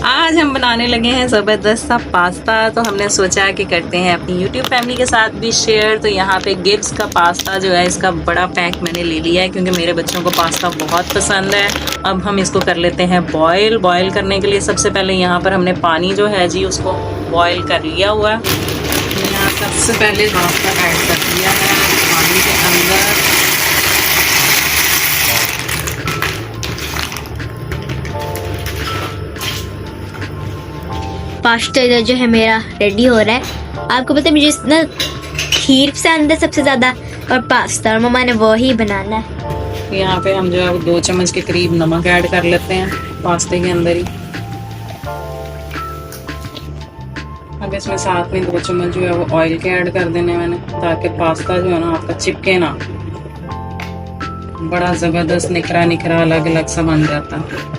आज हम बनाने लगे हैं ज़बरदस्त सा पास्ता। तो हमने सोचा कि करते हैं अपनी यूट्यूब फैमिली के साथ भी शेयर। तो यहाँ पे गिब्स का पास्ता जो है, इसका बड़ा पैक मैंने ले लिया है क्योंकि मेरे बच्चों को पास्ता बहुत पसंद है। अब हम इसको कर लेते हैं बॉयल। बॉयल करने के लिए सबसे पहले यहाँ पर हमने पानी जो है जी उसको बॉयल कर लिया हुआ है। यहाँ सबसे पहले पास्ता ऐड कर दिया है पानी के अंदर। पास्ता जो है मेरा रेडी हो रहा है। आपको पता है मुझे इतना खीर पसंद है सबसे ज़्यादा, और पास्ता, और मम्मा ने वो ही बनाना है। यहाँ पे हम जो है 2 चम्मच के करीब नमक ऐड कर लेते हैं पास्ते के अंदर ही। अब इसमें साथ में 2 चम्मच जो है वो ऑयल के ऐड कर देने मैंने, ताकि पास्ता जो है ना आपका चिपके ना। बड़ा ज़बरदस्त निखरा निखरा अलग अलग सा बन जाता है।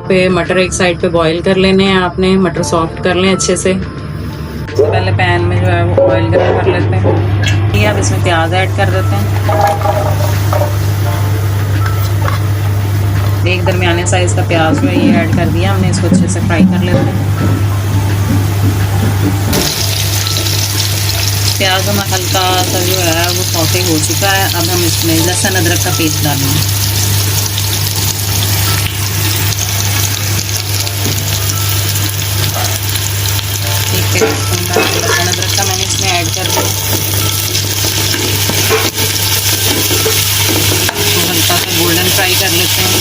पे मटर एक साइड पे बॉईल कर लेने हैं आपने। मटर सॉफ्ट कर लें अच्छे से। सबसे पहले पैन में जो है वो ऑयल गर्म कर लेते हैं। ये अब इसमें प्याज ऐड कर देते हैं। एक दरमियाने साइज का प्याज जो है ये ऐड कर दिया हमने। इसको अच्छे से फ्राई कर लेते हैं। प्याज हमारा हल्का सा जो है वो सौते हो चुका है। अब हम इसमें लहसुन अदरक का पेस्ट डालेंगे। लहसुन अदरक का मैंने इसमें ऐड कर दिया। तो हल्का सा गोल्डन फ्राई कर लेते हैं।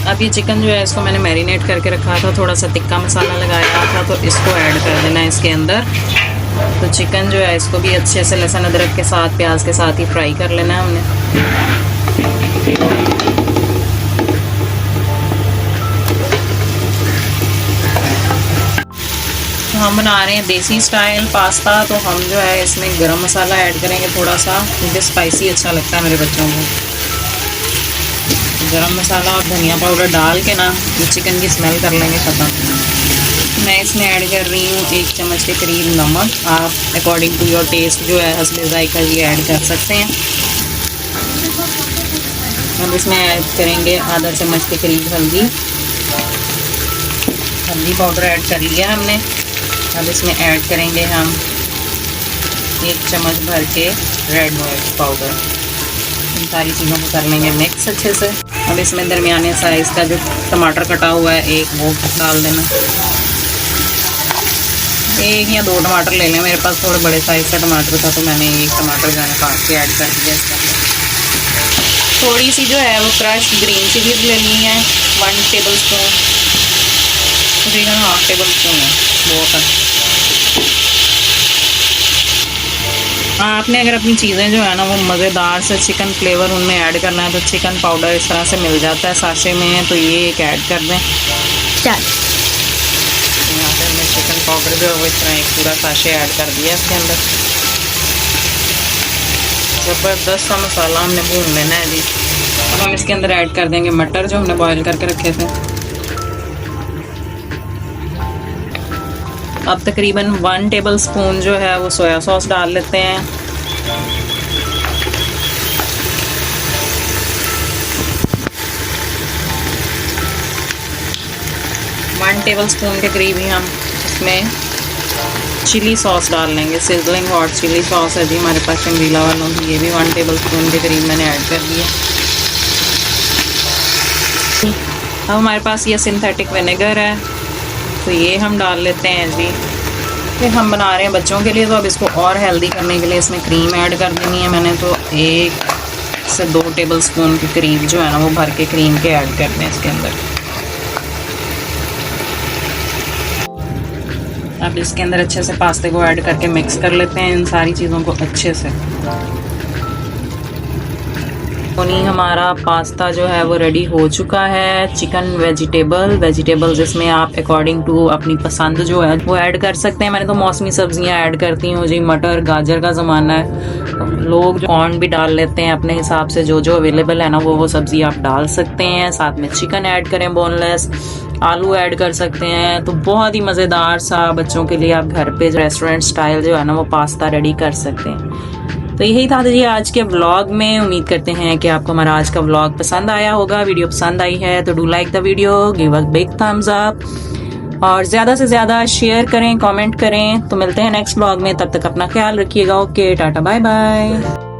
अब ये चिकन जो है इसको मैंने मैरिनेट करके रखा था, थोड़ा सा तिक्का मसाला लगाया था, तो इसको ऐड कर देना है इसके अंदर। तो चिकन जो है इसको भी अच्छे से लहसुन अदरक के साथ प्याज के साथ ही फ्राई कर लेना है हमने। हम बना रहे हैं देसी स्टाइल पास्ता। तो हम जो है इसमें गरम मसाला ऐड करेंगे थोड़ा सा, क्योंकि स्पाइसी अच्छा लगता है मेरे बच्चों को। गरम मसाला और धनिया पाउडर डाल के ना ये चिकन की स्मेल कर लेंगे ख़त्म। मैं इसमें ऐड कर रही हूँ 1 चम्मच के करीब नमक। आप अकॉर्डिंग टू योर टेस्ट जो है हस्बे जायका ये ऐड कर सकते हैं। अब इसमें ऐड करेंगे आधा चम्मच के करीब हल्दी पाउडर ऐड कर लिया हमने। अब इसमें ऐड करेंगे हम 1 चम्मच भर के रेड मिर्च पाउडर। इन सारी चीज़ों को कर लेंगे मिक्स अच्छे से। अब इसमें दरमियाने साइज़ का जो टमाटर कटा हुआ है एक वो डाल देना। 1 या 2 टमाटर ले लें। मेरे पास थोड़े बड़े साइज़ का टमाटर था तो मैंने 1 टमाटर जो है काट के ऐड कर दिया इसके अंदर। थोड़ी सी जो है वो क्रश ग्रीन चिलीज ले ली है 1 टेबल स्पून, तकरीबन ½ टेबल स्पून है वो का। आपने अगर अपनी चीज़ें जो है ना वो मज़ेदार से चिकन फ्लेवर उनमें ऐड करना है तो चिकन पाउडर इस तरह से मिल जाता है साशे में, तो ये एक ऐड कर दें। यहाँ पे हमने चिकन पाउडर जो है वो इस तरह एक पूरा साशे ऐड कर दिया इसके अंदर। ज़बरदस्त सा मसाला हमने भून लेना है जी। अब हम इसके अंदर ऐड कर देंगे मटर जो हमने बॉयल करके रखे थे। अब तकरीबन 1 टेबल स्पून जो है वो सोया सॉस डाल लेते हैं। वन टेबल स्पून के करीब ही हम इसमें चिली सॉस डाल लेंगे। सिजलिंग हॉट चिली सॉस है जी हमारे पास शंगरीला वालों की, ये भी 1 टेबल स्पून के करीब मैंने ऐड कर दिया। अब हमारे पास ये सिंथेटिक विनेगर है तो ये हम डाल लेते हैं जी। फिर हम बना रहे हैं बच्चों के लिए, तो अब इसको और हेल्दी करने के लिए इसमें क्रीम ऐड कर देनी है मैंने। तो 1 से 2 टेबल स्पून के करीब जो है ना वो भर के क्रीम के ऐड करते हैं इसके अंदर। अब इसके अंदर अच्छे से पास्ते को ऐड करके मिक्स कर लेते हैं इन सारी चीज़ों को अच्छे से। हमारा पास्ता जो है वो रेडी हो चुका है। चिकन वेजिटेबल जिसमें आप अकॉर्डिंग टू अपनी पसंद जो है वो ऐड कर सकते हैं। मैंने तो मौसमी सब्जियां ऐड करती हूँ जी। मटर गाजर का ज़माना है, लोग जो कॉर्न भी डाल लेते हैं अपने हिसाब से। जो जो अवेलेबल है ना वो सब्जी आप डाल सकते हैं। साथ में चिकन ऐड करें बोनलेस, आलू ऐड कर सकते हैं। तो बहुत ही मज़ेदार सा बच्चों के लिए आप घर पे रेस्टोरेंट स्टाइल जो है ना वो पास्ता रेडी कर सकते हैं। तो यही था जी आज के व्लॉग में। उम्मीद करते हैं कि आपको हमारा आज का व्लॉग पसंद आया होगा। वीडियो पसंद आई है तो do like the video, give a big thumbs up और ज्यादा से ज्यादा शेयर करें, कमेंट करें। तो मिलते हैं नेक्स्ट व्लॉग में, तब तक अपना ख्याल रखिएगा। Okay, tata, bye bye.